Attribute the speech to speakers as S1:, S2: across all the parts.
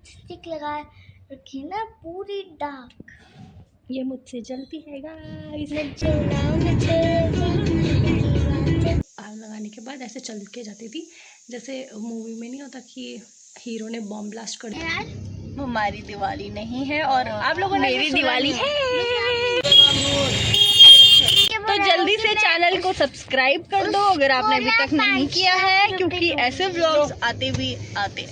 S1: Lipstick लगा रखी ना पूरी डार्क।
S2: ये मुझसे जलती है गाइस। आग लगाने के बाद ऐसे चल के जाती थी, जैसे मूवी में नहीं होता कि हीरो ने बॉम्ब ब्लास्ट कर दिया। वो हमारी दिवाली नहीं है और आप लोगों ने मेरी दिवाली है। तो जल्दी से चैनल को सब्सक्राइब कर दो अगर आपने अभी तक नहीं किया है, क्योंकि ऐसे व्लॉग्स आते भी आते।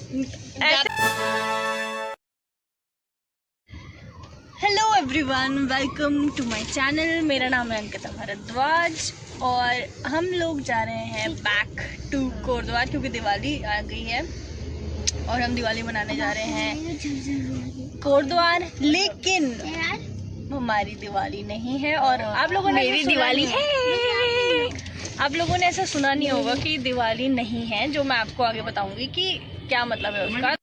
S2: Hello everyone, welcome to my channel. मेरा नाम है अंकिता भारद्वाज और हम लोग जा रहे हैं बैक टू कोटद्वार, क्योंकि दिवाली आ गई है और हम दिवाली मनाने जा रहे हैं कोटद्वार। लेकिन वो हमारी दिवाली नहीं है और आप लोगों ने मेरी दिवाली है। आप लोगों ने ऐसा सुना नहीं होगा कि दिवाली नहीं है, जो मैं आपको आगे बताऊंगी कि क्या मतलब है उसका।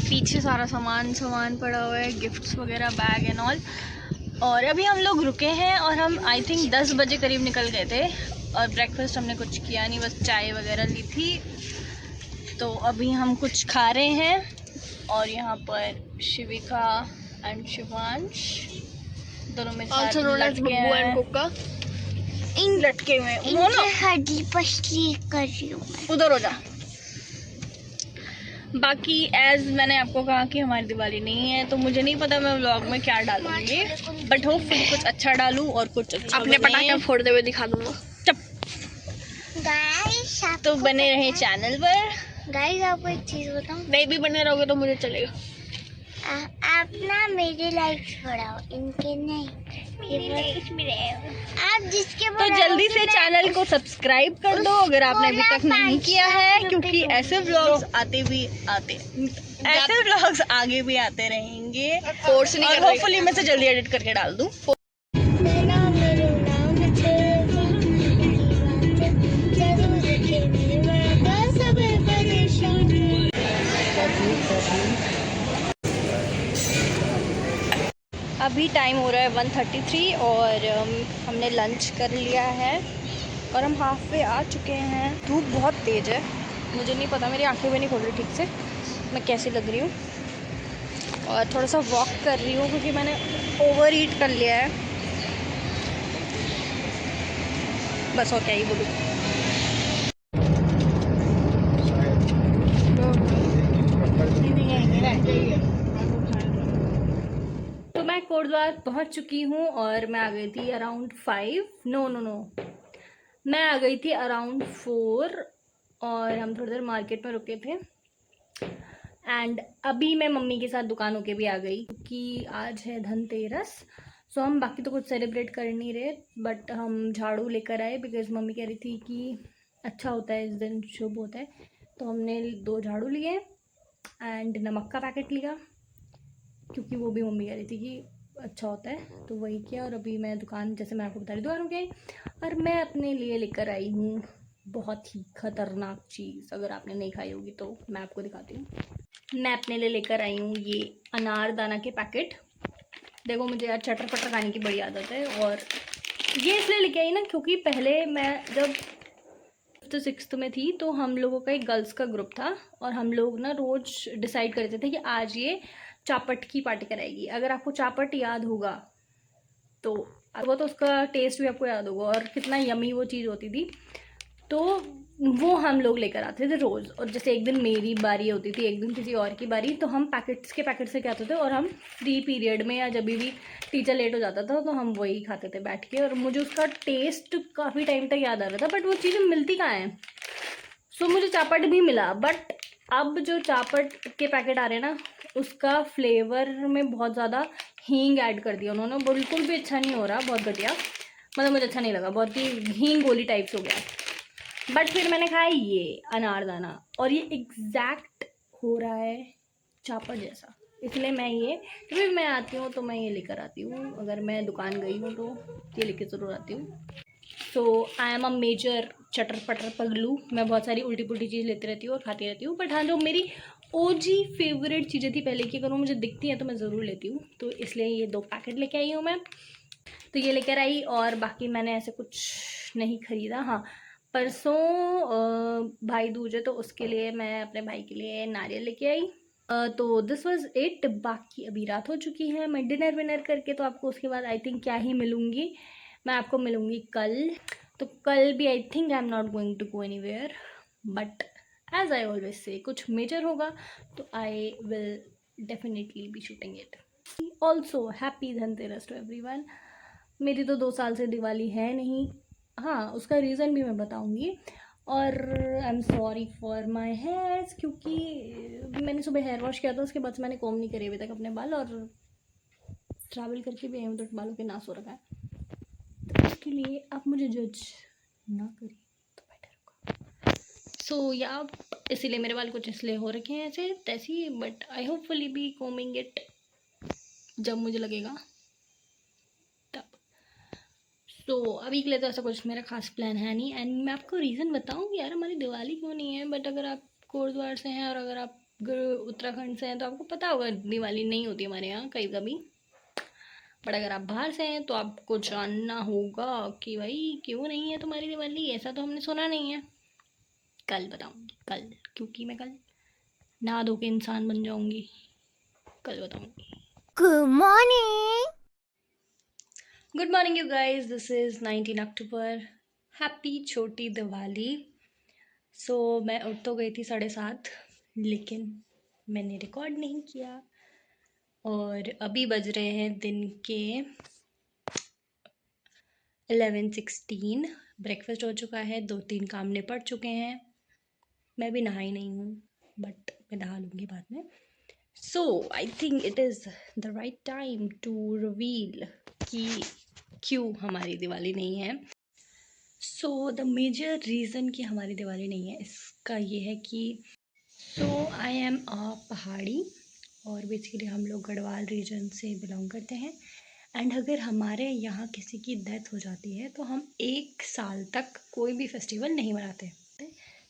S2: पीछे सारा सामान पड़ा हुआ है, गिफ्ट्स वगैरह, बैग एंड ऑल। और अभी हम लोग रुके हैं और हम आई थिंक 10 बजे करीब निकल गए थे और ब्रेकफास्ट हमने कुछ किया नहीं, बस चाय वगैरह ली थी। तो अभी हम कुछ खा रहे हैं और यहाँ पर शिविका एंड शिवांश दोनों में लटके हुए
S1: हड्डी पसली कर रही हूँ।
S2: उधर हो जा। बाकी एज मैंने आपको कहा कि हमारी दिवाली नहीं है, तो मुझे नहीं पता मैं व्लॉग में क्या डालूंगी, बट होपफुली कुछ अच्छा डालूं और कुछ अच्छा अपने पटाखे फोड़ते हुए दिखा दूंगा।
S1: गाइस
S2: तो बने रहे चैनल पर।
S1: गाइस आपको एक चीज बताऊं,
S2: नहीं भी बने रहोगे तो मुझे चलेगा।
S1: आप ना मेरे लाइक्स बढ़ाओ, इनके नहीं। आप जिसके
S2: तो जल्दी से चैनल को सब्सक्राइब कर दो अगर आपने अभी तक नहीं किया है, क्योंकि ऐसे व्लॉग्स आते भी आते, ऐसे व्लॉग्स आगे भी आते रहेंगे और होपफुली मैं से जल्दी एडिट करके डाल दूं। अभी टाइम हो रहा है 1:33 और हमने लंच कर लिया है और हम हाफ वे आ चुके हैं। धूप बहुत तेज़ है, मुझे नहीं पता, मेरी आंखें भी नहीं खोल रही ठीक से, मैं कैसी लग रही हूँ। और थोड़ा सा वॉक कर रही हूँ क्योंकि मैंने ओवर ईट कर लिया है, बस और क्या ही बोलूँ। तो मैं कोटद्वार पहुँच चुकी हूँ और मैं आ गई थी अराउंड 5, नो मैं आ गई थी अराउंड 4 और हम थोड़ी देर मार्केट में रुके थे। एंड अभी मैं मम्मी के साथ दुकानों के भी आ गई क्योंकि आज है धनतेरस। सो हम बाकी तो कुछ सेलिब्रेट कर नहीं रहे, बट हम झाड़ू लेकर आए बिकॉज मम्मी कह रही थी कि अच्छा होता है इस दिन, शुभ होता है। तो हमने 2 झाड़ू लिए एंड नमक का पैकेट लिया क्योंकि वो भी मम्मी कह रही थी कि अच्छा होता है, तो वही किया। और अभी मैं दुकान, जैसे मैं आपको बता रही, दुकान गई और मैं अपने लिए लेकर आई हूँ बहुत ही ख़तरनाक चीज़। अगर आपने नहीं खाई होगी तो मैं आपको दिखाती हूँ। मैं अपने लिए लेकर आई हूँ ये अनारदाना के पैकेट। देखो मुझे यार चटर पटर खाने की बड़ी आदत है और ये इसलिए लेके आई ना क्योंकि पहले मैं जब 5th-6th में थी तो हम लोगों का एक गर्ल्स का ग्रुप था और हम लोग ना रोज़ डिसाइड करते थे कि आज ये चापट की पार्टी कराएगी। अगर आपको चापट याद होगा तो वो तो उसका टेस्ट भी आपको याद होगा और कितना यमी वो चीज़ होती थी। तो वो हम लोग लेकर आते थे रोज़, और जैसे एक दिन मेरी बारी होती थी, एक दिन किसी और की बारी, तो हम पैकेट्स के पैकेट से क्या आते थे और हम फ्री पीरियड में या जब भी टीचर लेट हो जाता था तो हम वही खाते थे बैठ के। और मुझे उसका टेस्ट काफ़ी टाइम तक याद आ रहा था, बट वो चीज़ें मिलती कहाँ हैं। सो मुझे चापट भी मिला, बट अब जो चापट के पैकेट आ रहे हैं ना उसका फ्लेवर में बहुत ज़्यादा हींग ऐड कर दिया उन्होंने, बिल्कुल भी अच्छा नहीं हो रहा, बहुत घटिया, मतलब मुझे अच्छा नहीं लगा, बहुत ही हींग गोली टाइप्स हो गया। बट फिर मैंने खाया ये अनारदाना और ये एग्जैक्ट हो रहा है चापट जैसा, इसलिए मैं ये, जब भी मैं आती हूँ तो मैं ये लेकर आती हूँ। अगर मैं दुकान गई हूँ तो ये लेकर ज़रूर आती हूँ। सो आई एम अ मेजर चटर पटर पगलू, मैं बहुत सारी उल्टी पुल्टी चीज़ लेती रहती हूँ और खाती रहती हूँ। बट हाँ, जो मेरी ओजी फेवरेट चीज़ें थी पहले की, अगर वो मुझे दिखती हैं तो मैं ज़रूर लेती हूँ, तो इसलिए ये 2 पैकेट लेके आई हूँ मैं। तो ये लेकर आई और बाकी मैंने ऐसे कुछ नहीं ख़रीदा। हाँ, परसों भाई दूज है तो उसके लिए मैं अपने भाई के लिए नारियल लेके आई तो दिस वाज इट। बाकी अभी रात हो चुकी है, मैं डिनर विनर करके तो आपको उसके बाद आई थिंक क्या ही मिलूँगी, मैं आपको मिलूँगी कल। तो कल भी I think I am not going to go anywhere, but as I always say कुछ मेजर होगा तो I will definitely be shooting it. Also happy Dhanteras to everyone. मेरी तो 2 साल से दिवाली है नहीं। हाँ, उसका रीज़न भी मैं बताऊँगी। और I am sorry for my hairs, क्योंकि मैंने सुबह हेयर वॉश किया था, उसके बाद से मैंने कॉम नहीं करे अभी तक अपने बाल, और ट्रैवल करके भी आई हूँ तो बालों के नाश हो रखा है, तो इसके लिए आप मुझे जज ना करिए तो बेटर होगा। सो या इसीलिए मेरे बाल कुछ इसलिए हो रखे हैं ऐसे तैसी, but I hopefully be coming it जब मुझे लगेगा तब। तो अभी के लिए तो ऐसा कुछ मेरा खास प्लान है नहीं। एंड मैं आपको रीज़न बताऊँगी यार हमारी दिवाली क्यों नहीं है, बट अगर आप कोटद्वार से हैं और अगर आप उत्तराखंड से हैं तो आपको पता होगा दिवाली नहीं होती हमारे यहाँ कहीं कभी। बट अगर आप बाहर से हैं तो आपको जानना होगा कि भाई क्यों नहीं है तुम्हारी दिवाली, ऐसा तो हमने सुना नहीं है। कल बताऊँगी कल, क्योंकि मैं कल नहा धो के इंसान बन जाऊँगी, कल बताऊँगी।
S1: Good morning.
S2: Good morning you guys, this is 19 October. Happy छोटी दिवाली। सो मैं उठ तो गई थी 7:30, लेकिन मैंने रिकॉर्ड नहीं किया। और अभी बज रहे हैं दिन के 11:16। ब्रेकफास्ट हो चुका है, 2-3 काम निपट चुके हैं। मैं भी नहाई नहीं हूँ, बट मैं नहा लूँगी बाद में। So I think it is the right time to reveal कि क्यों हमारी दिवाली नहीं है। सो द मेजर रीज़न कि हमारी दिवाली नहीं है इसका ये है कि आई एम अ पहाड़ी, और बेसिकली हम लोग गढ़वाल रीजन से बिलोंग करते हैं। एंड अगर हमारे यहाँ किसी की डेथ हो जाती है तो हम 1 साल तक कोई भी फेस्टिवल नहीं मनाते,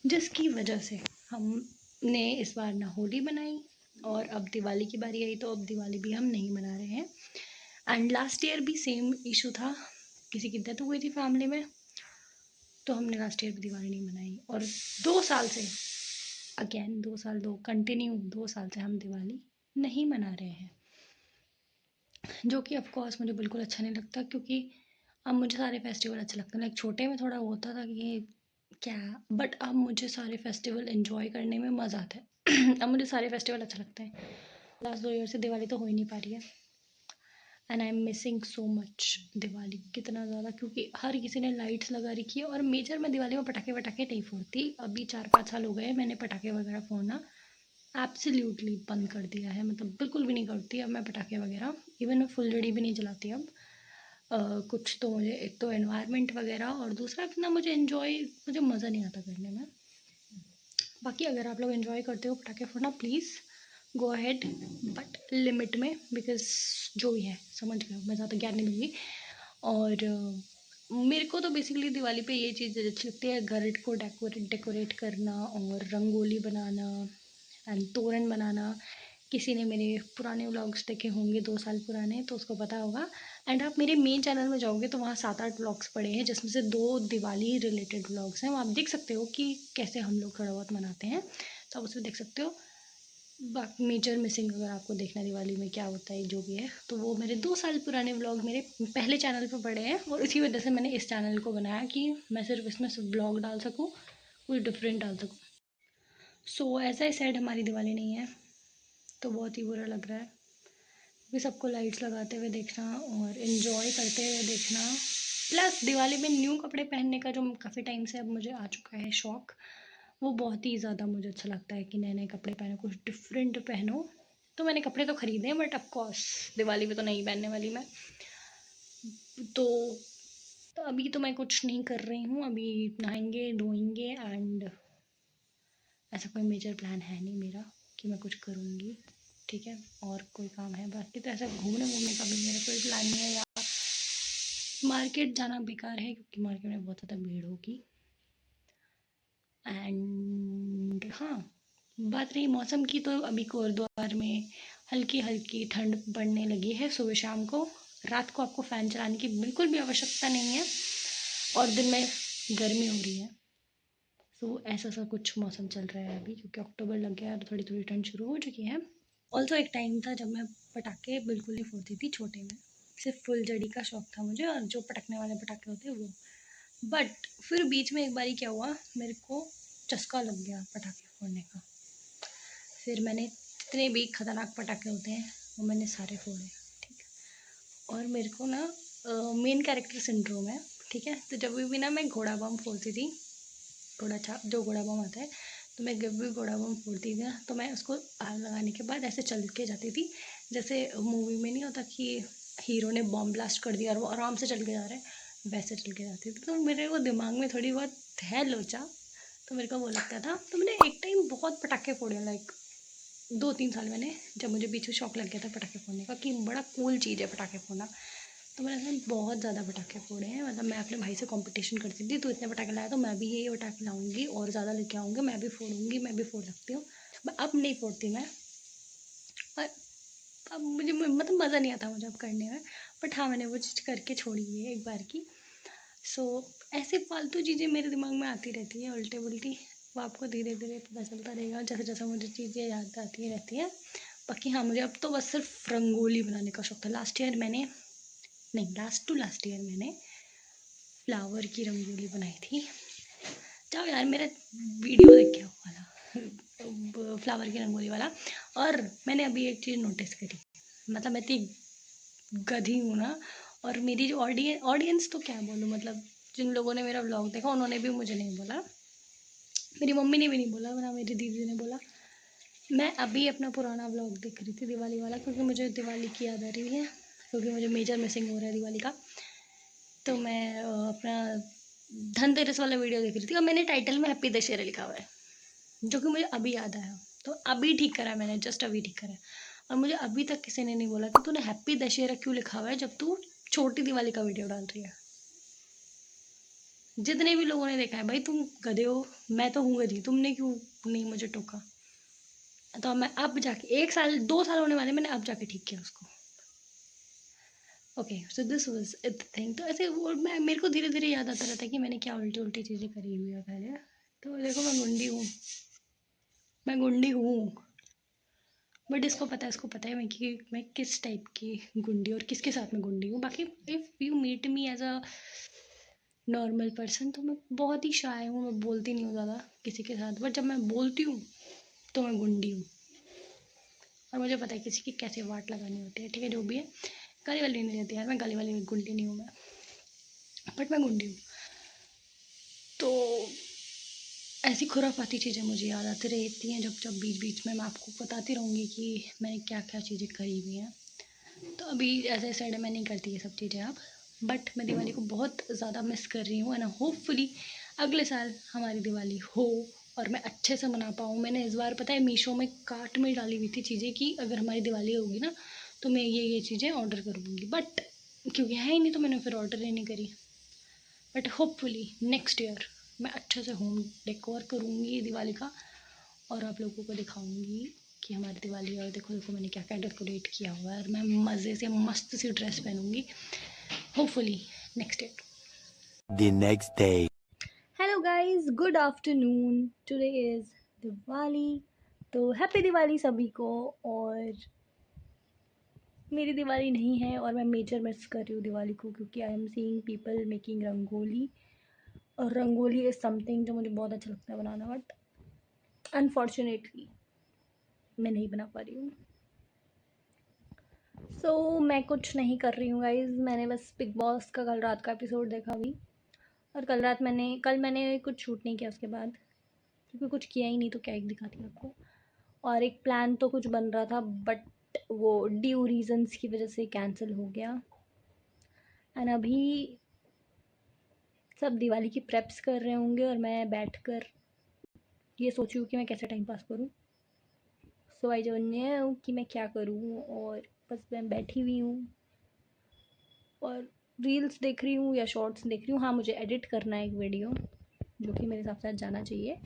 S2: जिसकी वजह से हमने इस बार ना होली बनाई, और अब दिवाली की बारी आई तो अब दिवाली भी हम नहीं मना रहे हैं। एंड लास्ट ईयर भी सेम इशू था, किसी की डेथ हुई थी फैमिली में, तो हमने लास्ट ईयर भी दिवाली नहीं मनाई। और 2 साल से अगेन 2 साल, 2 साल से हम दिवाली नहीं मना रहे हैं, जो कि ऑफ कोर्स मुझे बिल्कुल अच्छा नहीं लगता, क्योंकि अब मुझे सारे फेस्टिवल अच्छे लगते हैं। लाइक छोटे में थोड़ा होता था कि ये क्या, बट अब मुझे सारे फेस्टिवल एंजॉय करने में मज़ा आता है। अब मुझे सारे फेस्टिवल अच्छे लगते हैं। लास्ट 2 ईयर से दिवाली तो हो ही नहीं पा रही है, and I am missing so much Diwali, कितना ज़्यादा, क्योंकि हर किसी ने लाइट्स लगा रखी है। और मेजर मैं दिवाली में पटाखे वटाखे नहीं फोड़ती, अभी 4-5 साल हो गए मैंने पटाखे वगैरह फोड़ना एब्सोल्युटली बंद कर दिया है, मतलब बिल्कुल भी नहीं करती अब मैं पटाखे वगैरह। इवन मैं फुलझड़ी भी नहीं जलाती अब। कुछ तो मुझे एक तो एनवायरनमेंट वगैरह, और दूसरा इतना मुझे मज़ा नहीं आता करने में। बाकी अगर आप लोग एंजॉय करते हो पटाखे फोड़ना, please go ahead, but limit में, बिकॉज जो भी है समझ गए, मैं ज़्यादा ज्ञान नहीं दूँगी। और मेरे को तो बेसिकली दिवाली पे ये चीज़ अच्छी लगती है, घर को डेकोरेट करना और रंगोली बनाना एंड तोरण बनाना। किसी ने मेरे पुराने व्लॉग्स देखे होंगे 2 साल पुराने, तो उसको पता होगा। एंड आप मेरे मेन चैनल में जाओगे तो वहाँ 7-8 व्लॉग्स पड़े हैं, जिसमें से 2 दिवाली रिलेटेड व्लॉग्स हैं। वहाँ आप देख सकते हो कि कैसे हम लोग थोड़ा बहुत मनाते हैं, तो आप उसमें देख सकते हो। बाकी मेजर मिसिंग अगर आपको देखना है दिवाली में क्या होता है जो भी है, तो वो मेरे 2 साल पुराने व्लॉग मेरे पहले चैनल पर पड़े हैं, और इसी वजह से मैंने इस चैनल को बनाया कि मैं सिर्फ इसमें सिर्फ ब्लॉग डाल सकूँ, कुछ डिफरेंट डाल सकूँ। सो ऐसा ही सेड हमारी दिवाली नहीं है, तो बहुत ही बुरा लग रहा है कि सबको लाइट्स लगाते हुए देखना और इन्जॉय करते हुए देखना। प्लस दिवाली में न्यू कपड़े पहनने का जो काफ़ी टाइम से अब मुझे आ चुका है शौक़, वो बहुत ही ज़्यादा मुझे अच्छा लगता है कि नए नए कपड़े पहनो, कुछ डिफरेंट पहनो। तो मैंने कपड़े तो ख़रीदे हैं, बट ऑफकोर्स दिवाली में तो नहीं पहनने वाली मैं। तो अभी तो मैं कुछ नहीं कर रही हूँ, अभी नहाएंगे धोएंगे, एंड ऐसा कोई मेजर प्लान है नहीं मेरा कि मैं कुछ करूँगी, ठीक है। और कोई काम है बाकी तो ऐसा घूमने वूमने का भी मेरा कोई प्लान नहीं है, या मार्केट जाना बेकार है क्योंकि मार्केट में बहुत ज़्यादा भीड़ होगी। एंड हाँ, बात रही मौसम की, तो अभी कोटद्वार में हल्की हल्की ठंड पड़ने लगी है सुबह शाम को। रात को आपको फ़ैन चलाने की बिल्कुल भी आवश्यकता नहीं है, और दिन में गर्मी हो रही है। तो ऐसा सा कुछ मौसम चल रहा है अभी, क्योंकि अक्टूबर लग गया है और थोड़ी थोड़ी ठंड शुरू हो चुकी है। ऑल्सो एक टाइम था जब मैं पटाखे बिल्कुल नहीं फोड़ती थी छोटे में, सिर्फ फुलझड़ी का शौक था मुझे और जो पटकने वाले पटाखे होते हैं वो। बट फिर बीच में एक बारी क्या हुआ, मेरे को चस्का लग गया पटाखे फोड़ने का। फिर मैंने जितने भी खतरनाक पटाखे होते हैं वो मैंने सारे फोड़े, ठीक है। और मेरे को ना मेन कैरेक्टर सिंड्रोम है, ठीक है। तो जब भी ना मैं घोड़ा बम फोड़ती थी, घोड़ा छाप जो घोड़ा बम आता है, तो मैं जब भी घोड़ा बम फोड़ती थी ना, तो मैं उसको आग लगाने के बाद ऐसे चल के जाती थी, जैसे मूवी में नहीं होता कि हीरो ने बॉम्ब ब्लास्ट कर दिया और वो आराम से चल के जा रहे हैं, वैसे चल के जाती थी। तो मेरे को दिमाग में थोड़ी बहुत है लोचा, तो मेरे को वो लगता था। तो मैंने एक टाइम बहुत पटाखे फोड़े, लाइक 2-3 साल मैंने, जब मुझे बीच में शौक लग गया था पटाखे फोड़ने का कि बड़ा कूल चीज़ है पटाखे फोड़ना, तो मैंने ऐसे बहुत ज़्यादा पटाखे फोड़े हैं। मतलब मैं अपने भाई से कंपटीशन करती थी, तो इतने पटाखे लाया तो मैं भी ये पटाखे लाऊंगी और ज़्यादा लेके आऊँगी, मैं भी फोड़ूंगी, मैं भी फोड़ सकती हूँ। अब नहीं फोड़ती मैं, और अब मुझे मतलब मज़ा नहीं आता मुझे अब करने में। बट हाँ, मैंने वो चीज़ करके छोड़ी हुई है एक बार की। सो ऐसे फालतू चीज़ें मेरे दिमाग में आती रहती है उल्टे पुल्टी, वो आपको धीरे धीरे पता चलता रहेगा जैसे जैसे मुझे चीज़ें याद आती रहती हैं। बाकी हाँ, मुझे अब तो बस सिर्फ रंगोली बनाने का शौक था। लास्ट ईयर मैंने, नहीं लास्ट टू लास्ट ईयर मैंने फ्लावर की रंगोली बनाई थी। जाओ यार मेरा वीडियो देख के आओ वाला फ्लावर की रंगोली वाला। और मैंने अभी एक चीज़ नोटिस करी, मतलब मैं इतनी गधी हूँ ना, और मेरी जो ऑडियंस तो क्या बोलूँ, मतलब जिन लोगों ने मेरा व्लॉग देखा उन्होंने भी मुझे नहीं बोला, मेरी मम्मी ने भी नहीं बोला, ना मेरी दीदी ने बोला। मैं अभी अपना पुराना व्लॉग देख रही थी दिवाली वाला, क्योंकि मुझे दिवाली की याद आ रही है, क्योंकि मुझे मेजर मिसिंग हो रहा है दिवाली का। तो मैं अपना धनतेरस वाला वीडियो देख रही थी और मैंने टाइटल में हैप्पी दशहरा लिखा हुआ है, जो कि मुझे अभी याद आया। तो अभी ठीक करा मैंने, जस्ट अभी ठीक करा। और मुझे अभी तक किसी ने नहीं बोला कि तूने हैप्पी दशहरा क्यों लिखा हुआ है जब तू छोटी दिवाली का वीडियो डाल रही है। जितने भी लोगों ने देखा है, भाई तुम गधे हो, मैं तो हूँ गधी, तुमने क्यों नहीं मुझे टोका। तो मैं अब जाके 1 साल 2 साल होने वाले, मैंने अब जाके ठीक किया उसको। Okay, so this was it thing. तो ऐसे वो मैं, मेरे को धीरे धीरे याद आता रहता है कि मैंने क्या उल्टी उल्टी चीज़ें करी हुई है पहले। तो देखो मैं गुंडी हूँ, मैं गुंडी हूँ। बट इसको पता है मैं किस टाइप की गुंडी और किसके साथ में गुंडी हूँ। बाकी if you meet me as a normal person, तो मैं बहुत ही शाय हूँ, मैं बोलती नहीं हूँ ज़्यादा किसी के साथ। बट जब मैं बोलती हूँ तो मैं गुंडी हूँ, और मुझे पता है किसी की कैसे वाट लगानी होती है, ठीक है। जो भी है, गाली वाली नहीं रहती यार, मैं गाली वाली गुंडी नहीं हूँ मैं, बट मैं गुंडी हूँ। तो ऐसी खुराफाती चीज़ें मुझे याद आती रहती हैं, जब जब बीच बीच में मैं आपको बताती रहूँगी कि मैंने क्या क्या चीज़ें करी हुई हैं। तो अभी ऐसे साइड मैं नहीं करती ये सब चीज़ें अब, बट मैं दिवाली को बहुत ज़्यादा मिस कर रही हूँ, एंड होपफुली अगले साल हमारी दिवाली हो और मैं अच्छे से मना पाऊँ। मैंने इस बार पता है मीशो में कार्ट में डाली हुई थी चीज़ें कि अगर हमारी दिवाली होगी ना तो मैं ये चीज़ें ऑर्डर करूँगी, बट क्योंकि है ही नहीं तो मैंने फिर ऑर्डर ही नहीं करी। बट होपफुली नेक्स्ट ईयर मैं अच्छे से होम डेकोर करूँगी दिवाली का, और आप लोगों को दिखाऊंगी कि हमारी दिवाली, और देखो देखो मैंने क्या क्या डेकोरेट किया हुआ है, और मैं मज़े से मस्त सी ड्रेस पहनूंगी hopefully next year.
S3: The next day.
S2: Hello guys, good afternoon. Today is Diwali, तो हैप्पी दिवाली सभी को। और मेरी दिवाली नहीं है और मैं मेजर मिस कर रही हूँ दिवाली को, क्योंकि I am seeing people making rangoli, और रंगोली इज़ समथिंग जो मुझे बहुत अच्छा लगता है बनाना, बट अनफॉर्चुनेटली मैं नहीं बना पा रही हूँ। मैं कुछ नहीं कर रही हूँ गाइज़, मैंने बस बिग बॉस का कल रात का एपिसोड देखा अभी, और कल मैंने कुछ शूट नहीं किया उसके बाद, क्योंकि कुछ किया ही नहीं तो क्या एक दिखाती आपको। और एक प्लान तो कुछ बन रहा था, बट वो ड्यू रीजंस की वजह से कैंसिल हो गया। एंड अभी सब दिवाली की प्रेप्स कर रहे होंगे और मैं बैठकर ये सोची हूँ कि मैं कैसे टाइम पास करूँ। सो आई डोंट नो कि मैं क्या करूँ, और बस मैं बैठी हुई हूँ और रील्स देख रही हूँ या शॉर्ट्स देख रही हूँ। हाँ, मुझे एडिट करना है एक वीडियो जो कि मेरे हिसाब से आज जाना चाहिए,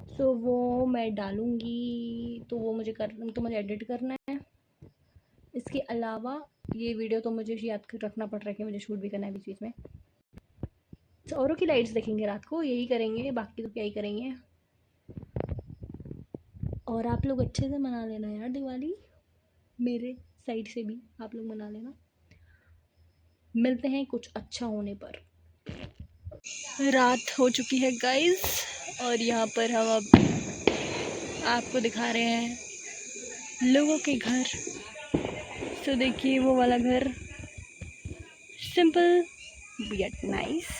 S2: सो वो मैं डालूँगी। तो वो मुझे एडिट करना है। इसके अलावा ये वीडियो तो मुझे याद कर रखना पड़ रहा है कि मुझे शूट भी करना है बीच बीच में। औरों की लाइट्स देखेंगे रात को, यही करेंगे, बाकी तो क्या ही करेंगे। और आप लोग अच्छे से मना लेना यार दिवाली, मेरे साइड से भी आप लोग मना लेना। मिलते हैं कुछ अच्छा होने पर। रात हो चुकी है गाइस, और यहाँ पर हम अब आपको दिखा रहे हैं लोगों के घर। तो देखिए वो वाला घर, सिंपल yet nice,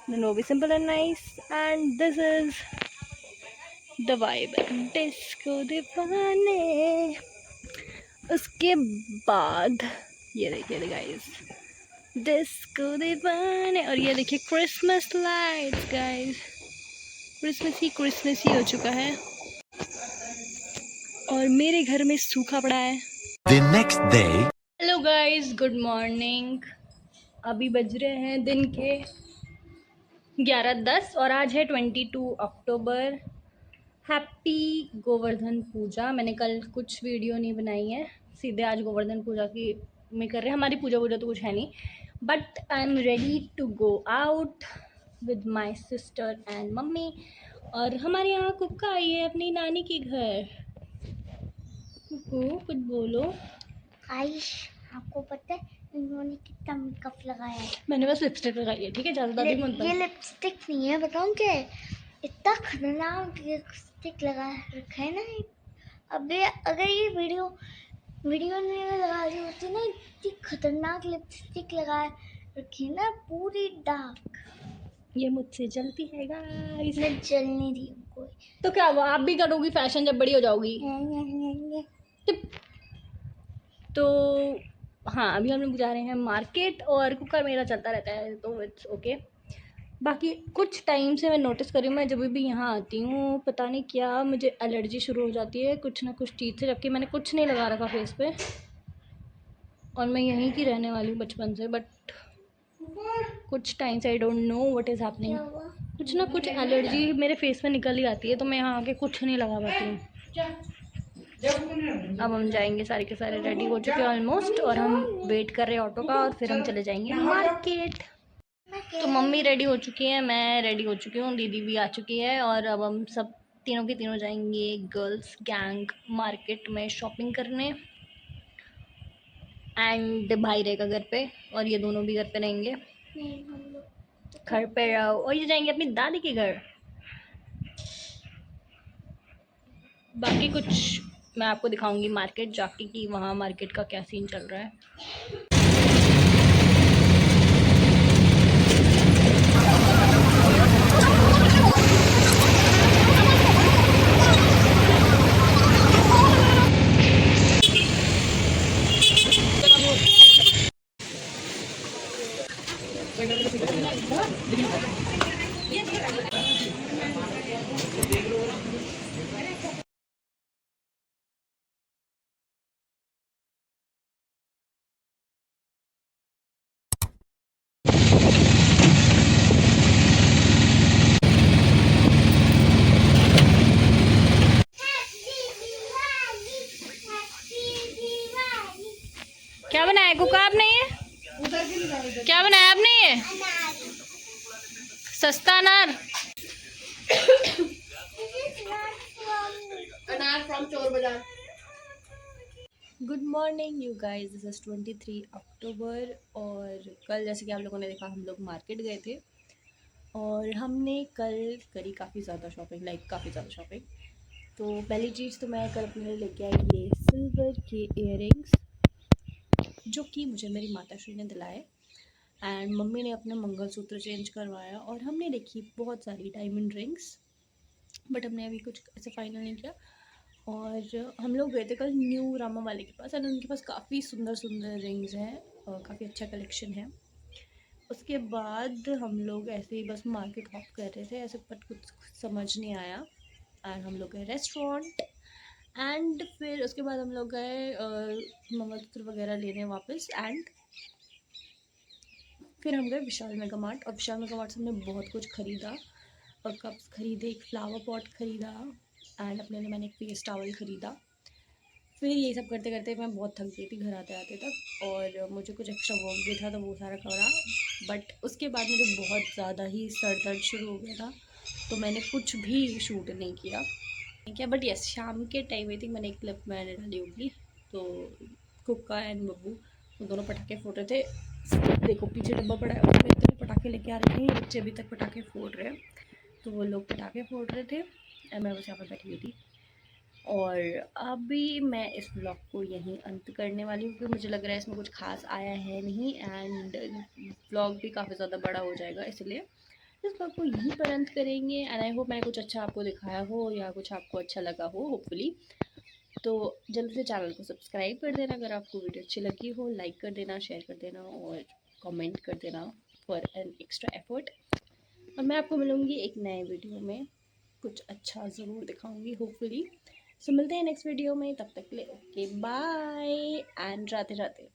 S2: वो भी simple and nice, and this is the vibe. Disco दीवाने। उसके बाद ये देखिए गाइस, डिस्को दीवाने, और ये देखिए क्रिसमस लाइट्स गाइस। क्रिसमस ही हो चुका है, और मेरे घर में सूखा पड़ा है।
S3: The next day.
S2: Hello guys, good morning. अभी बज रहे हैं दिन के 11:10 और आज है 22 अक्टूबर। हैप्पी गोवर्धन पूजा। मैंने कल कुछ वीडियो नहीं बनाई है, सीधे आज गोवर्धन पूजा की में कर रहे हैं। हमारी पूजा वूजा तो कुछ है नहीं, but I am ready to go out with my sister and mummy. और हमारे यहाँ कुक्का आई है अपनी नानी के घर। कुक्कू कुछ बोलो।
S1: आयुष, आपको पता है इन्होंने कितना मेकअप लगाया है?
S2: मैंने बस लिपस्टिक लगाई है, ठीक है, ज़्यादा भी मत
S1: ये
S2: बन।
S1: लिपस्टिक नहीं है, बताऊँ क्या है? इतना खतरनाक लिपस्टिक लगा रखा है ना। अबे अगर ये वीडियो में लगा रही होती ना, इतनी खतरनाक लिपस्टिक लगा रखी है ना, पूरी डार्क।
S2: ये मुझसे जलती है गाइस।
S1: इसने जल नहीं दी कोई।
S2: तो क्या हुआ, आप भी करोगी फैशन जब बड़ी हो जाओगी। तो हाँ, अभी हम लोग जा रहे हैं मार्केट, और कुकर मेरा चलता रहता है तो इट्स ओके। बाकी कुछ टाइम से मैं नोटिस कर रही हूँ, मैं जब भी यहाँ आती हूँ पता नहीं क्या मुझे एलर्जी शुरू हो जाती है कुछ ना कुछ चीज़ से, जबकि मैंने कुछ नहीं लगा रखा फेस पे, और मैं यहीं की रहने वाली हूँ बचपन से, बट कुछ टाइम से I don't know what is happening. कुछ ना कुछ एलर्जी मेरे फेस पे निकल ही आती है, तो मैं यहाँ आके कुछ नहीं लगा पाती हूँ। अब हम जाएंगे, सारे के सारे रेडी हो चुके हैं ऑलमोस्ट, और हम वेट कर रहे हैं ऑटो का, और फिर हम चले जाएंगे मार्केट। तो मम्मी रेडी हो चुकी है, मैं रेडी हो चुकी हूँ, दीदी भी आ चुकी है, और अब हम सब तीनों के तीनों जाएंगे गर्ल्स गैंग मार्केट में शॉपिंग करने। एंड भाई रहेगा घर पे, और ये दोनों भी घर पे रहेंगे। घर पे रहो, और ये जाएंगे अपनी दादी के घर। बाकी कुछ मैं आपको दिखाऊंगी मार्केट जाके कि वहाँ मार्केट का क्या सीन चल रहा है। क्या बनाया कुका आपने? ये क्या बनाया आपने? ये सस्ता अनार।
S1: अनार फ्रॉम चोर बाजार।
S2: Good morning you guys, this is 23 अक्टूबर, और कल जैसे कि आप लोगों ने देखा हम लोग मार्केट गए थे, और हमने कल करी काफ़ी ज़्यादा शॉपिंग, काफ़ी ज़्यादा शॉपिंग। तो पहली चीज़ तो मैं कल अपने लिए लेके आई ये सिल्वर के इयररिंग्स, जो कि मुझे मेरी माताश्री ने दिलाए, एंड मम्मी ने अपना मंगलसूत्र चेंज करवाया, और हमने देखी बहुत सारी डायमंड रिंग्स, बट हमने अभी कुछ ऐसे फाइनल नहीं किया। और हम लोग गए थे कल न्यू रामा वाले के पास, और उनके पास काफ़ी सुंदर सुंदर रिंग्स हैं और काफ़ी अच्छा कलेक्शन है। उसके बाद हम लोग ऐसे ही बस मार्केट हॉप कर रहे थे ऐसे, बट कुछ समझ नहीं आया, एंड हम लोग गए रेस्टोरेंट, एंड फिर उसके बाद हम लोग गए मंगलसूत्र वगैरह लेने वापस, एंड फिर हम गए विशाल मेगा मार्ट, और विशाल मेगा मार्ट से हमने बहुत कुछ ख़रीदा, और कप्स ख़रीदे, एक फ्लावर पॉट ख़रीदा, एंड अपने लिए मैंने एक फेस टॉवल ख़रीदा। फिर ये सब करते करते मैं बहुत थक गई थी घर आते आते तक, और मुझे कुछ एक्स्ट्रा वर्क भी था तो वो सारा करा। बट उसके बाद मुझे बहुत ज़्यादा ही सर दर्द शुरू हो गया था, तो मैंने कुछ भी शूट नहीं किया। बट यस, शाम के टाइम आई थिंक मैंने एक क्लिप मैंने डाली होगी, तो कुक्का एंड बब्बू वो दोनों पटाखे फोड़ रहे थे। देखो पीछे डब्बा पड़ा है, उसमें इतने पटाखे लेके आ रहे थे, बच्चे अभी तक पटाखे फोड़ रहे हैं। तो वो लोग पटाखे फोड़ रहे थे और मैं बस यहाँ पर बैठी हुई थी। और अभी मैं इस ब्लॉग को यहीं अंत करने वाली हूँ, क्योंकि मुझे लग रहा है इसमें कुछ खास आया है नहीं, एंड ब्लॉग भी काफ़ी ज़्यादा बड़ा हो जाएगा, इसलिए इस ब्लॉग को यहीं पर अंत करेंगे। एंड आई होप मैंने कुछ अच्छा आपको दिखाया हो या कुछ आपको अच्छा लगा हो, होपफुली। तो जल्दी से चैनल को सब्सक्राइब कर देना अगर आपको वीडियो अच्छी लगी हो, लाइक कर देना, शेयर कर देना और कमेंट कर देना फॉर एन एक्स्ट्रा एफर्ट। और मैं आपको मिलूँगी एक नए वीडियो में, कुछ अच्छा ज़रूर दिखाऊंगी होपफुली। सो मिलते हैं नेक्स्ट वीडियो में, तब तक के लिए okay bye and Radhe Radhe.